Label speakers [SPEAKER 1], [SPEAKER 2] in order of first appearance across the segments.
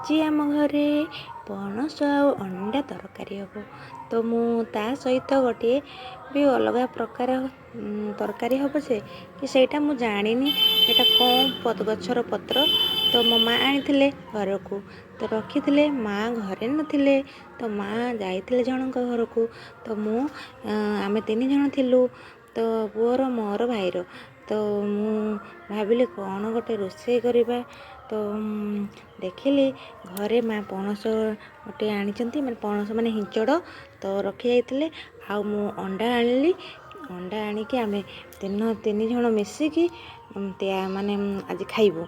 [SPEAKER 1] ଆଜି ଆମ ଘରେ ପଣସ ଆଉ ଅଣ୍ଡା ତରକାରୀ ହେବ। ତ ମୁଁ ତା ସହିତ ଗୋଟିଏ ବି ଅଲଗା ପ୍ରକାର ତରକାରୀ ହେବ ଯେ କି ସେଇଟା ମୁଁ ଜାଣିନି ସେଇଟା କ'ଣ ଗଛର ପତ୍ର। ତ ମୋ ମା ଆଣିଥିଲେ ଘରକୁ, ତ ରଖିଥିଲେ। ମା ଘରେ ନଥିଲେ, ତ ମା ଯାଇଥିଲେ ଜଣଙ୍କ ଘରକୁ। ତ ଆମେ 3 ଜଣ ଥିଲୁ, ତ ପୁଅର ମୋର ଭାଇର। ତ ମୁଁ ଭାବିଲି କ'ଣ ଗୋଟେ ରୋଷେଇ କରିବା। ତ ଦେଖିଲି ଘରେ ମା ପଣସ ଗୋଟେ ଆଣିଛନ୍ତି, ମାନେ ପଣସ ମାନେ ହିଞ୍ଚଡ଼ ତ ରଖିଯାଇଥିଲେ। ଆଉ ମୁଁ ଅଣ୍ଡା ଆଣିଲି। ଅଣ୍ଡା ଆଣିକି ଆମେ 3 ଜଣ ମିଶିକି ମାନେ ଆଜି ଖାଇବୁ।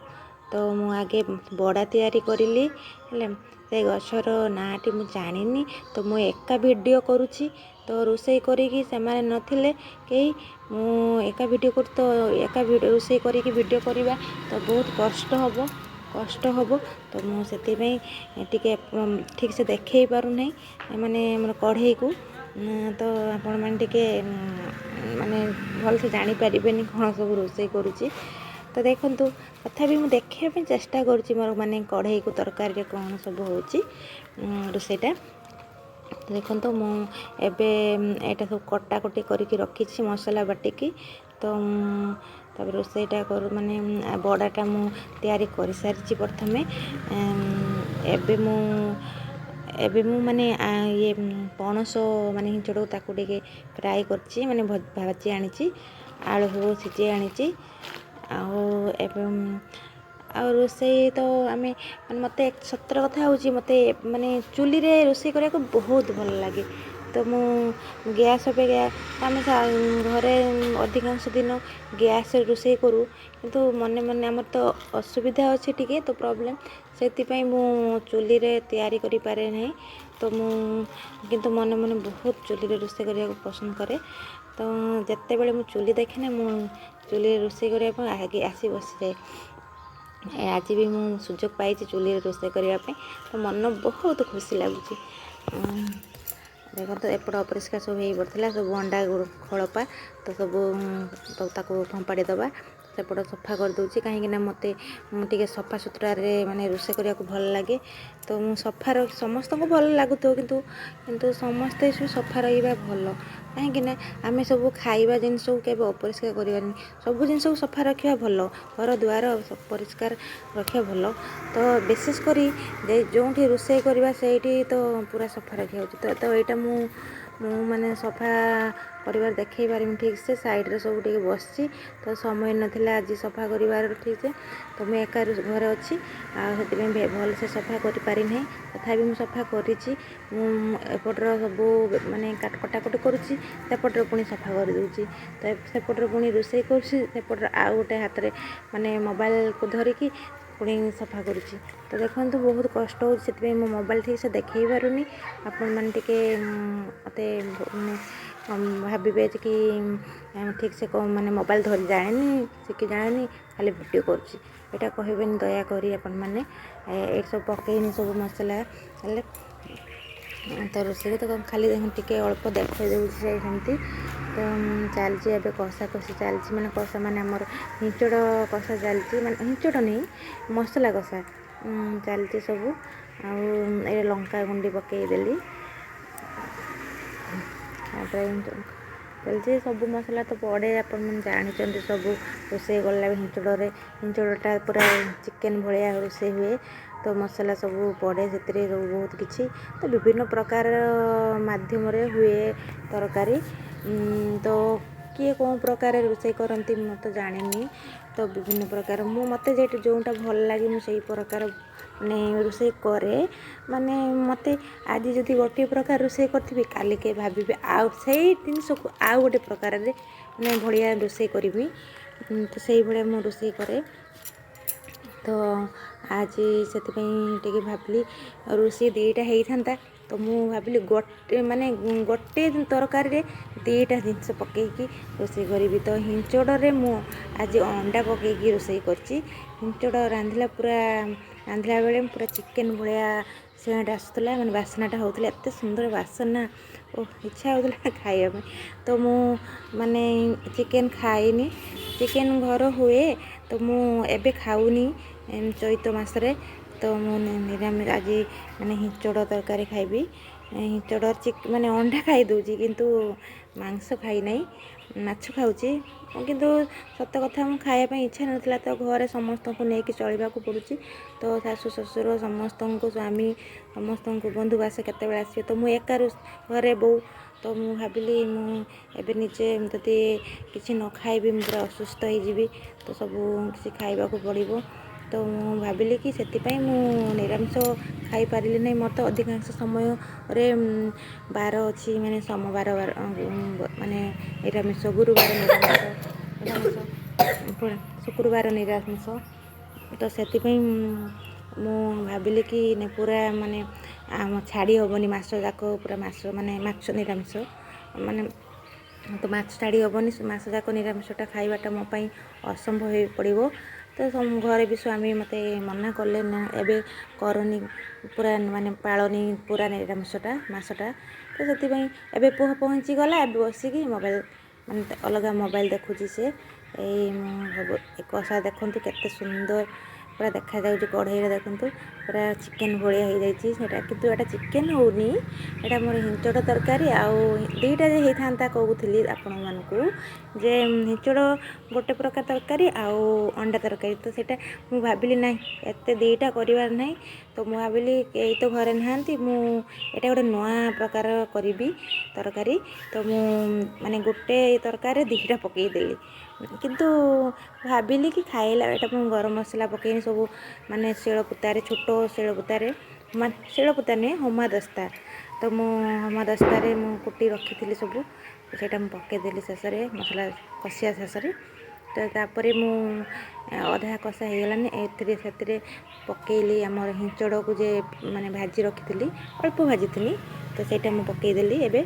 [SPEAKER 1] ତ ମୁଁ ଆଗେ ବଡ଼ା ତିଆରି କରିଲି, ହେଲେ ସେ ଗଛର ନାଁଟି ମୁଁ ଜାଣିନି। ତ ମୁଁ ଏକା ଭିଡ଼ିଓ କରୁଛି, ତ ରୋଷେଇ କରିକି ସେମାନେ ନଥିଲେ କେହି। ମୁଁ ଏକା ଭିଡ଼ିଓ କରୁଛି, ତ ଏକା ରୋଷେଇ କରିକି ଭିଡ଼ିଓ କରିବା ତ ବହୁତ କଷ୍ଟ ହେବ। ତ ମୁଁ ସେଥିପାଇଁ ଟିକେ ଠିକ୍ ସେ ଦେଖେଇ ପାରୁନାହିଁ, ମାନେ ଆମର କଢ଼େଇକୁ। ତ ଆପଣମାନେ ଟିକେ ମାନେ ଭଲସେ ଜାଣିପାରିବେନି କ'ଣ ସବୁ ରୋଷେଇ କରୁଛି। ତ ଦେଖନ୍ତୁ, ତଥାପି ମୁଁ ଦେଖିବା ପାଇଁ ଚେଷ୍ଟା କରୁଛି ମୋର ମାନେ କଢ଼େଇକୁ ତରକାରୀରେ କ'ଣ ସବୁ ହେଉଛି ରୋଷେଇଟା। ଦେଖନ୍ତୁ, ମୁଁ ଏବେ ଏଇଟା ସବୁ କଟାକଟି କରିକି ରଖିଛି ମସଲା ବାଟିକି। ତ ତାପରେ ରୋଷେଇଟା ମାନେ ବଡ଼ାଟା ମୁଁ ତିଆରି କରିସାରିଛି ପ୍ରଥମେ। ଏବେ ମୁଁ ମାନେ ପଣସ ମାନେ ହିଞ୍ଚଡ଼କୁ ତାକୁ ଟିକେ ଫ୍ରାଏ କରିଛି, ମାନେ ଭାଜି ଆଣିଛି। ଆଳୁ ସବୁ ସିଝେଇ ଆଣିଛି। ଆଉ ରୋଷେଇ ତ ମାନେ ମୋତେ ସତର କଥା ହେଉଛି, ମୋତେ ମାନେ ଚୁଲିରେ ରୋଷେଇ କରିବାକୁ ବହୁତ ଭଲ ଲାଗେ। ତ ମୁଁ ଗ୍ୟାସ୍ ଅପେକ୍ଷା ଆମେ ଘରେ ଅଧିକାଂଶ ଦିନ ଗ୍ୟାସ୍ରେ ରୋଷେଇ କରୁ, କିନ୍ତୁ ମନେ ଆମର ତ ଅସୁବିଧା ଅଛି ଟିକେ, ତ ପ୍ରୋବ୍ଲେମ୍। ସେଥିପାଇଁ ମୁଁ ଚୁଲିରେ ତିଆରି କରିପାରେ ନାହିଁ। ତ ମୁଁ କିନ୍ତୁ ମନେ ବହୁତ ଚୁଲିରେ ରୋଷେଇ କରିବାକୁ ପସନ୍ଦ କରେ। ତ ଯେତେବେଳେ ମୁଁ ଚୁଲି ଦେଖେନା, ମୁଁ ଚୁଲିରେ ରୋଷେଇ କରିବା ପାଇଁ ଆଗେ ଆସି ବସିଯାଏ। ଆଜି ବି ମୁଁ ସୁଯୋଗ ପାଇଛି ଚୁଲିରେ ରୋଷେଇ କରିବା ପାଇଁ, ତ ମନ ବହୁତ ଖୁସି ଲାଗୁଛି। ଦେଖନ୍ତୁ, ଏପଟ ଅପରିଷ୍କାର ସବୁ ହେଇପଡ଼ିଥିଲା, ସବୁ ଅଣ୍ଡା ଖୋଳପା, ତ ସବୁ ତାକୁ ଫୋପାଡ଼ି ଦେବା। ସେପଟ ସଫା କରିଦେଉଛି, କାହିଁକିନା ମୋତେ ଟିକେ ସଫା ସୁତୁରାରେ ମାନେ ରୋଷେଇ କରିବାକୁ ଭଲ ଲାଗେ। ତ ମୁଁ ସମସ୍ତଙ୍କୁ ଭଲ ଲାଗୁଥିବ, କିନ୍ତୁ ସମସ୍ତେ ସଫା ରହିବା ଭଲ। କାହିଁକିନା ଆମେ ସବୁ ଖାଇବା ଜିନିଷକୁ କେବେ ଅପରିଷ୍କାର କରିବାନି। ସବୁ ଜିନିଷକୁ ସଫା ରଖିବା ଭଲ, ଘର ଦୁଆର ପରିଷ୍କାର ରଖିବା ଭଲ। ତ ବିଶେଷ କରି ଯେଉଁଠି ରୋଷେଇ କରିବା ସେଇଠି ତ ପୁରା ସଫା ରଖିବା ଉଚିତ। ତ ଏଇଟା ମୁଁ ମାନେ ସଫା କରିବାର ଦେଖେଇ ପାରିବି ଠିକ୍ ସେ। ସାଇଡ଼୍ରେ ସବୁ ଟିକେ ବସିଛି, ତ ସମୟ ନଥିଲା ଆଜି ସଫା କରିବାର ଠିକ୍ ସେ। ତ ମୁଁ ଏକା ଘରେ ଅଛି, ଆଉ ସେଥିପାଇଁ ଭଲସେ ସଫା କରିପାରିନାହିଁ। ତଥାପି ମୁଁ ସଫା କରିଛି। ମୁଁ ଏପଟର ସବୁ ମାନେ କଟାକଟି କରୁଛି, ସେପଟରେ ପୁଣି ସଫା କରିଦେଉଛି। ତ ସେପଟରେ ପୁଣି ରୋଷେଇ କରୁଛି, ସେପଟରେ ଆଉ ଗୋଟେ ହାତରେ ମାନେ ମୋବାଇଲକୁ ଧରିକି ପୁଣି ସଫା କରୁଛି। ତ ଦେଖନ୍ତୁ, ବହୁତ କଷ୍ଟ ହେଉଛି, ସେଥିପାଇଁ ମୋ ମୋବାଇଲ ଠିକ୍ ସେ ଦେଖେଇ ପାରୁନି। ଆପଣମାନେ ଟିକେ ମୋତେ ମାନେ ଭାବିବେ ଯେ କି ଠିକ୍ ସେ ମାନେ ମୋବାଇଲ ଧରି ଜାଣିନି, ଶିଖି ଜାଣିନି, ଖାଲି ଭିଡ଼ିଓ କରୁଛି। ଏଇଟା କହିବେନି ଦୟାକରି ଆପଣମାନେ। ଏଇଠି ସବୁ ପକେଇନି ସବୁ ମସଲା ହେଲେ, ତ ରୋଷେଇ ତ ଖାଲି ଟିକେ ଅଳ୍ପ ଦେଖେଇ ଦେଉଛି ସେମିତି। ତ ଚାଲିଛି ଏବେ କଷାକଷି ଚାଲିଛି, ମାନେ କଷା ମାନେ ଆମର ହିଞ୍ଚଡ଼ କଷା ଚାଲିଛି, ମାନେ ହିଞ୍ଚଡ଼ ନେଇ ମସଲା କଷା ଚାଲିଛି ସବୁ। ଆଉ ଏ ଲଙ୍କା ଗୁଣ୍ଡି ପକେଇଦେଲି, ତାପରେ ଚାଲିଛି। ସବୁ ମସଲା ତ ପଡ଼େ, ଆପଣମାନେ ଜାଣିଛନ୍ତି। ସବୁ ରୋଷେଇ କଲା ହିଞ୍ଚଡ଼ଟା ପୁରା ଚିକେନ୍ ଭଳିଆ ରୋଷେଇ ହୁଏ। ତ ମସଲା ସବୁ ପଡ଼େ ସେଥିରେ, ବହୁତ କିଛି। ତ ବିଭିନ୍ନ ପ୍ରକାର ମାଧ୍ୟମରେ ହୁଏ ତରକାରୀ। ତ କିଏ କେଉଁ ପ୍ରକାର ରୋଷେଇ କରନ୍ତି ମୁଁ ତ ଜାଣିନି। ତ ବିଭିନ୍ନ ପ୍ରକାର ମୋତେ ଯେଉଁଟା ଭଲ ଲାଗେ ମୁଁ ସେଇ ପ୍ରକାର ମାନେ ରୋଷେଇ କରେ। ମାନେ ମୋତେ ଆଜି ଯଦି ଗୋଟିଏ ପ୍ରକାର ରୋଷେଇ କରିଥିବି, କାଲି କିଏ ଭାବିବେ ଆଉ ସେଇ ଜିନିଷକୁ ଆଉ ଗୋଟେ ପ୍ରକାରରେ ମାନେ ଭଳିଆ ରୋଷେଇ କରିବି। ତ ସେଇଭଳିଆ ମୁଁ ରୋଷେଇ କରେ। ତ ଆଜି ସେଥିପାଇଁ ଟିକେ ଭାବିଲି ରୋଷେଇ 2ଟା ହେଇଥାନ୍ତା। ତ ମୁଁ ଭାବିଲି ଗୋଟେ ତରକାରୀରେ 2ଟା ଜିନିଷ ପକେଇକି ରୋଷେଇ କରିବି। ତ ହିଞ୍ଚଡ଼ରେ ମୁଁ ଆଜି ଅଣ୍ଡା ପକେଇକି ରୋଷେଇ କରିଛି। ହିଞ୍ଚଡ଼ ରାନ୍ଧିଲା ବେଳେ ପୁରା ଚିକେନ୍ ଭଳିଆ ସେଣ୍ଟ ଆସୁଥିଲା, ମାନେ ବାସ୍ନାଟା ହେଉଥିଲା, ଏତେ ସୁନ୍ଦର ବାସ୍ନା, ଇଚ୍ଛା ହେଉଥିଲା ଖାଇବା ପାଇଁ। ତ ମୁଁ ମାନେ ଚିକେନ୍ ଖାଇନି, ଚିକେନ୍ ଘର ହୁଏ, ତ ମୁଁ ଏବେ ଖାଉନି ଚୈତ୍ର ମାସରେ। ତ ତ ମୁଁ ନିରାମିଷ ଆଜି ମାନେ ହିଞ୍ଚଡ଼ ତରକାରୀ ଖାଇବି। ହିଞ୍ଚଡ଼ ମାନେ ଅଣ୍ଡା ଖାଇ ଦେଉଛି କିନ୍ତୁ ମାଂସ ଖାଇନାହିଁ, ମାଛ ଖାଉଛି। କିନ୍ତୁ ସତ କଥା ମୁଁ ଖାଇବା ପାଇଁ ଇଚ୍ଛା ନଥିଲା, ତ ଘରେ ସମସ୍ତଙ୍କୁ ନେଇକି ଚଳିବାକୁ ପଡ଼ୁଛି। ତ ଶାଶୁ ଶ୍ୱଶୁର ସମସ୍ତଙ୍କୁ, ସ୍ୱାମୀ ସମସ୍ତଙ୍କୁ, ବନ୍ଧୁବାସ କେତେବେଳେ ଆସିବେ, ତ ମୁଁ ଏକା ଘରେ ବୋଉ। ତ ମୁଁ ଭାବିଲି ମୁଁ ଏବେ ନିଜେ ଯଦି କିଛି ନ ଖାଇବି ମୁଁ ପୁରା ଅସୁସ୍ଥ ହେଇଯିବି, ତ ସବୁ କିଛି ଖାଇବାକୁ ପଡ଼ିବ। ତ ମୁଁ ଭାବିଲି କି ସେଥିପାଇଁ ମୁଁ ନିରାମିଷ ଖାଇପାରିଲି ନାହିଁ। ମୋର ତ ଅଧିକାଂଶ ସମୟରେ ବାର ଅଛି, ମାନେ ସୋମବାର ମାନେ ନିରାମିଷ, ଗୁରୁବାର ନିରାମିଷ, ଶୁକ୍ରବାର ନିରାମିଷ। ତ ସେଥିପାଇଁ ମୁଁ ଭାବିଲି କି ପୁରା ମାନେ ଛାଡ଼ି ହେବନି ମାସ ଯାକ, ପୁରା ମାସ ମାନେ ମାଛ ନିରାମିଷ ମାନେ ତ ମାଛ ଛାଡ଼ି ହେବନି, ମାସ ଯାକ ନିରାମିଷଟା ଖାଇବାଟା ମୋ ପାଇଁ ଅସମ୍ଭବ ହୋଇ ପଡ଼ିବ। ତ ଘରେ ବି ସ୍ୱାମୀ ମୋତେ ମନା କଲେ, ନା ଏବେ କରନି, ପୁରା ମାନେ ପାଳନି ପୁରା ନିରାମିଷଟା ମାସଟା। ତ ସେଥିପାଇଁ ଏବେ ପୁଅ ପହଞ୍ଚିଗଲା, ଏବେ ବସିକି ମୋବାଇଲ୍ ମାନେ ଅଲଗା ମୋବାଇଲ୍ ଦେଖୁଛି ସେ। ଏଇ କଷା ଦେଖନ୍ତୁ କେତେ ସୁନ୍ଦର ପୁରା ଦେଖାଯାଉଛି କଢ଼େଇରେ, ଦେଖନ୍ତୁ ପୁରା ଚିକେନ୍ ଭଳିଆ ହେଇଯାଇଛି ସେଇଟା, କିନ୍ତୁ ଏଇଟା ଚିକେନ୍ ହେଉନି, ଏଇଟା ମୋର ହିଞ୍ଚଡ଼ ତରକାରୀ। ଆଉ ଦୁଇଟା ଯେ ହେଇଥାନ୍ତା କହୁଥିଲି ଆପଣମାନଙ୍କୁ, ଯେ ହିଞ୍ଚଡ଼ ଗୋଟେ ପ୍ରକାର ତରକାରୀ ଆଉ ଅଣ୍ଡା ତରକାରୀ। ତ ସେଇଟା ମୁଁ ଭାବିଲି ନାହିଁ ଏତେ ଦୁଇଟା କରିବାର ନାହିଁ, ତ ମୁଁ ଭାବିଲି କେହି ତ ଘରେ ନାହାନ୍ତି, ମୁଁ ଏଇଟା ଗୋଟେ ନୂଆ ପ୍ରକାର କରିବି ତରକାରୀ। ତ ମୁଁ ମାନେ ଗୋଟେ ତରକାରୀରେ ଦୁଇଟା ପକାଇଦେଲି, କିନ୍ତୁ ଭାବିଲି କି ଖାଇଲା ଏଇଟା ମୁଁ ଗରମ ମସଲା ପକାଇନି ସବୁ, ମାନେ ଶିଳପୁତାରେ, ଛୋଟ ଶିଳପୁତାରେ, ଶିଳପୁତା ନୁହେଁ ହେମଦସ୍ତା। ତ ମୁଁ ହେମଦସ୍ତାରେ ମୁଁ କୁଟି ରଖିଥିଲି ସବୁ, ସେଇଟା ମୁଁ ପକାଇଦେଲି ଶେଷରେ, ମସଲା କଷିବା ଶେଷରେ। ତ ତାପରେ ମୁଁ ଅଧା କଷା ହେଇଗଲାନି, ସେଥିରେ ପକାଇଲି ଆମର ହିଞ୍ଚଡ଼କୁ ଯେ ମାନେ ଭାଜି ରଖିଥିଲି, ଅଳ୍ପ ଭାଜିଥିଲି, ତ ସେଇଟା ମୁଁ ପକାଇଦେଲି। ଏବେ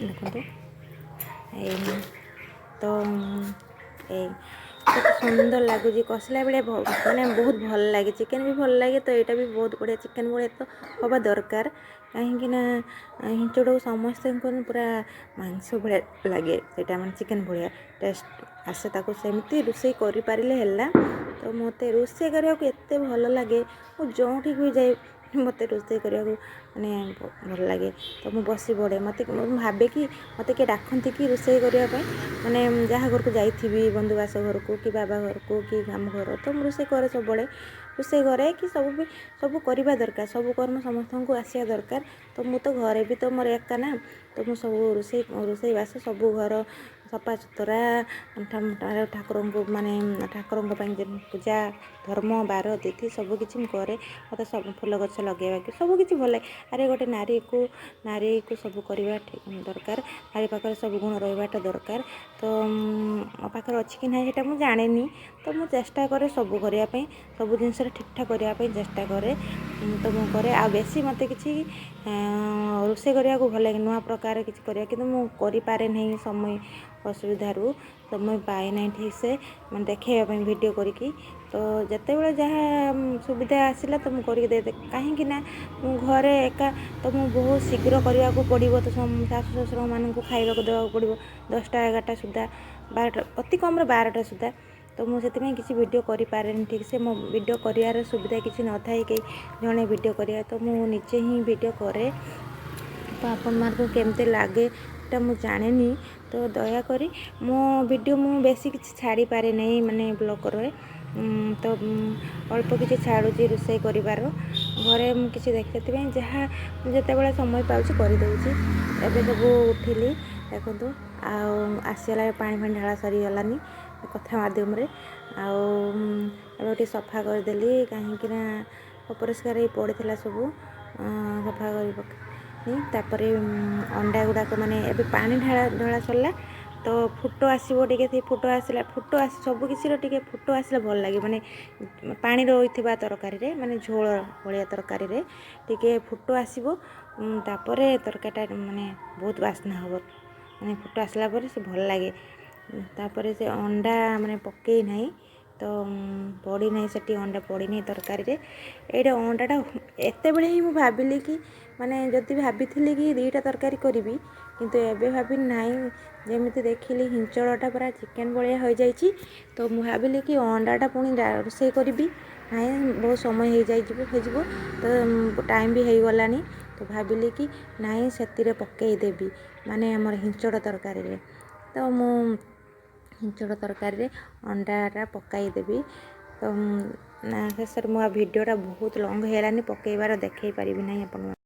[SPEAKER 1] ଦେଖନ୍ତୁ ତ କେତେ ସୁନ୍ଦର ଲାଗୁଛି କଷିଲା ବେଳେ, ମାନେ ବହୁତ ଭଲ ଲାଗେ। ଚିକେନ୍ ବି ଭଲ ଲାଗେ, ତ ଏଇଟା ବି ବହୁତ ବଢ଼ିଆ, ଚିକେନ୍ ଭଳିଆ ତ ହେବା ଦରକାର। କାହିଁକିନା ହିଞ୍ଚଡ଼କୁ ସମସ୍ତଙ୍କୁ ପୁରା ମାଂସ ଭଳିଆ ଲାଗେ, ସେଇଟା ମାନେ ଚିକେନ୍ ଭଳିଆ ଟେଷ୍ଟ ଆସେ, ତାକୁ ସେମିତି ରୋଷେଇ କରିପାରିଲେ ହେଲା। ତ ମୋତେ ରୋଷେଇ କରିବାକୁ ଏତେ ଭଲ ଲାଗେ, ମୁଁ ଯେଉଁଠିକି ବି ଯାଇ ମୋତେ ରୋଷେଇ କରିବାକୁ ମାନେ ଭଲ ଲାଗେ। ତ ମୁଁ ବସି ପଡ଼େ, ମୁଁ ଭାବେ କି ମୋତେ କିଏ ଡାକନ୍ତି କି ରୋଷେଇ କରିବା ପାଇଁ, ମାନେ ଯାହା ଘରକୁ ଯାଇଥିବି, ବନ୍ଧୁବାସ ଘରକୁ କି ବାବା ଘରକୁ କି ଆମ ଘର, ତ ମୁଁ ରୋଷେଇ କରେ ସବୁବେଳେ, ରୋଷେଇ କରେ କି ସବୁ କରିବା ଦରକାର, ସବୁ କର୍ମ ସମସ୍ତଙ୍କୁ ଆସିବା ଦରକାର। ତ ମୁଁ ତ ଘରେ ବି ତ ମୋର ଏକା ନା, ତ ମୁଁ ସବୁ ରୋଷେଇବାସ ସବୁ ଘର ସଫାସୁତୁରା, ଠାକୁରଙ୍କୁ ମାନେ ଠାକୁରଙ୍କ ପାଇଁ ଯେ ପୂଜା, ଧର୍ମ, ବାର, ତିଥି ସବୁକିଛି ମୁଁ କରେ। ମୋତେ ସବୁ ଫୁଲ ଗଛ ଲଗାଇବାକୁ ସବୁକିଛି ଭଲ ଲାଗେ। ଆରେ ଗୋଟେ ନାରୀକୁ ସବୁ କରିବା ଦରକାର, ନାରୀ ପାଖରେ ସବୁ ଗୁଣ ରହିବାଟା ଦରକାର। ତ ମୋ ପାଖରେ ଅଛି କି ନାହିଁ ସେଇଟା ମୁଁ ଜାଣିନି, ତ ମୁଁ ଚେଷ୍ଟା କରେ ସବୁ କରିବା ପାଇଁ, ସବୁ ଜିନିଷରେ ଠିକ୍ଠାକ୍ କରିବା ପାଇଁ ଚେଷ୍ଟା କରେ। ତ ମୁଁ କରେ, ଆଉ ବେଶୀ ମୋତେ କିଛି ରୋଷେଇ କରିବାକୁ ଭଲ ଲାଗେ, ନୂଆ ପ୍ରକାର କିଛି କରିବା, କିନ୍ତୁ ମୁଁ କରିପାରେ ନାହିଁ ସମୟ ଅସୁବିଧାରୁ, ସମୟ ପାଏ ନାହିଁ ଠିକ୍ ସେ ମାନେ ଦେଖାଇବା ପାଇଁ ଭିଡ଼ିଓ କରିକି। ତ ଯେତେବେଳେ ଯାହା ସୁବିଧା ଆସିଲା ତ ମୁଁ କରିକି ଦେଇଦିଏ, କାହିଁକିନା ମୁଁ ଘରେ ଏକା, ତ ମୁଁ ବହୁତ ଶୀଘ୍ର କରିବାକୁ ପଡ଼ିବ, ତ ଶାଶୁ ଶ୍ୱଶୁରମାନଙ୍କୁ ଖାଇବାକୁ ଦେବାକୁ ପଡ଼ିବ 10ଟା 11ଟା ସୁଦ୍ଧା, 12ଟା ଅତି କମ୍ରେ 12ଟା ସୁଦ୍ଧା। ତ ମୁଁ ସେଥିପାଇଁ କିଛି ଭିଡ଼ିଓ କରିପାରେନି ଠିକ୍ ସେ, ମୋ ଭିଡ଼ିଓ କରିବାର ସୁବିଧା କିଛି ନଥାଏ, କେହି ଜଣେ ଭିଡ଼ିଓ କରିବା, ତ ମୁଁ ନିଜେ ହିଁ ଭିଡ଼ିଓ କରେ। ତ ଆପଣମାନଙ୍କୁ କେମିତି ଲାଗେ ସେଟା ମୁଁ ଜାଣିନି, ତ ଦୟାକରି ମୋ ଭିଡ଼ିଓ ମୁଁ ବେଶୀ କିଛି ଛାଡ଼ିପାରେ ନାହିଁ, ମାନେ ବ୍ଲଗ୍ରେ ତ ଅଳ୍ପ କିଛି ଛାଡ଼ୁଛି ରୋଷେଇ କରିବାର, ଘରେ ମୁଁ କିଛି ଦେଖେ, ସେଥିପାଇଁ ଯାହା ମୁଁ ଯେତେବେଳେ ସମୟ ପାଉଛି କରିଦେଉଛି। ଏବେ ସବୁ ଉଠିଲି ଦେଖନ୍ତୁ, ଆଉ ଆସିଗଲା, ପାଣି ଢାଳା ସରିଗଲାନି କଥା ମାଧ୍ୟମରେ, ଆଉ ଏବେ ଟିକେ ସଫା କରିଦେଲି, କାହିଁକିନା ଅପରିଷ୍କାର ହେଇ ପଡ଼ିଥିଲା ସବୁ, ସଫା କରି ପକେଇ। ତାପରେ ଅଣ୍ଡା ଗୁଡ଼ାକ ମାନେ ଏବେ ପାଣି ଢଳା ସରିଲା, ତ ଫୁଟ ଆସିବ ଟିକେ, ସେ ସବୁକିଛିର ଟିକେ ଫୁଟ ଆସିଲେ ଭଲ ଲାଗେ, ମାନେ ପାଣି ରହିଥିବା ତରକାରୀରେ, ମାନେ ଝୋଳ ଭଳିଆ ତରକାରୀରେ ଟିକେ ଫୁଟ ଆସିବ, ତାପରେ ତରକାରୀଟା ମାନେ ବହୁତ ବାସ୍ନା ହେବ, ମାନେ ଫୁଟ ଆସିଲା ପରେ ସେ ଭଲ ଲାଗେ। ତାପରେ ସେ ଅଣ୍ଡା ମାନେ ପକେଇ ନାହିଁ, ତ ପଡ଼ିନାହିଁ, ସେଠି ଅଣ୍ଡା ପଡ଼ିନାହିଁ ତରକାରୀରେ। ଏଇଟା ଅଣ୍ଡାଟା ଏତେବେଳେ ହିଁ ମୁଁ ଭାବିଲି କି, ମାନେ ଯଦି ଭାବିଥିଲି କି 2ଟା ତରକାରୀ କରିବି, କିନ୍ତୁ ଏବେ ଭାବିଲି ନାହିଁ, ଯେମିତି ଦେଖିଲି ହିଞ୍ଚଡ଼ଟା ପୁରା ଚିକେନ୍ ଭଳିଆ ହୋଇଯାଇଛି, ତ ମୁଁ ଭାବିଲି କି ଅଣ୍ଡାଟା ପୁଣି ରୋଷେଇ କରିବି, ନାଇଁ ବହୁତ ସମୟ ହେଇଯିବ ତ ଟାଇମ୍ ବି ହେଇଗଲାଣି। ତ ଭାବିଲି କି ନାଇଁ ସେଥିରେ ପକେଇଦେବି, ମାନେ ଆମର ହିଞ୍ଚଡ଼ ତରକାରୀରେ। ତ ମୁଁ ହିଞ୍ଚଡ଼ ତରକାରୀରେ ଅଣ୍ଡାଟା ପକାଇଦେବି। ତ ଶେଷରେ ମୋ ଭିଡ଼ିଓଟା ବହୁତ ଲଙ୍ଗ ହେଇଗଲାନି, ପକେଇବାର ଦେଖେଇ ପାରିବି ନାହିଁ ଆପଣଙ୍କୁ।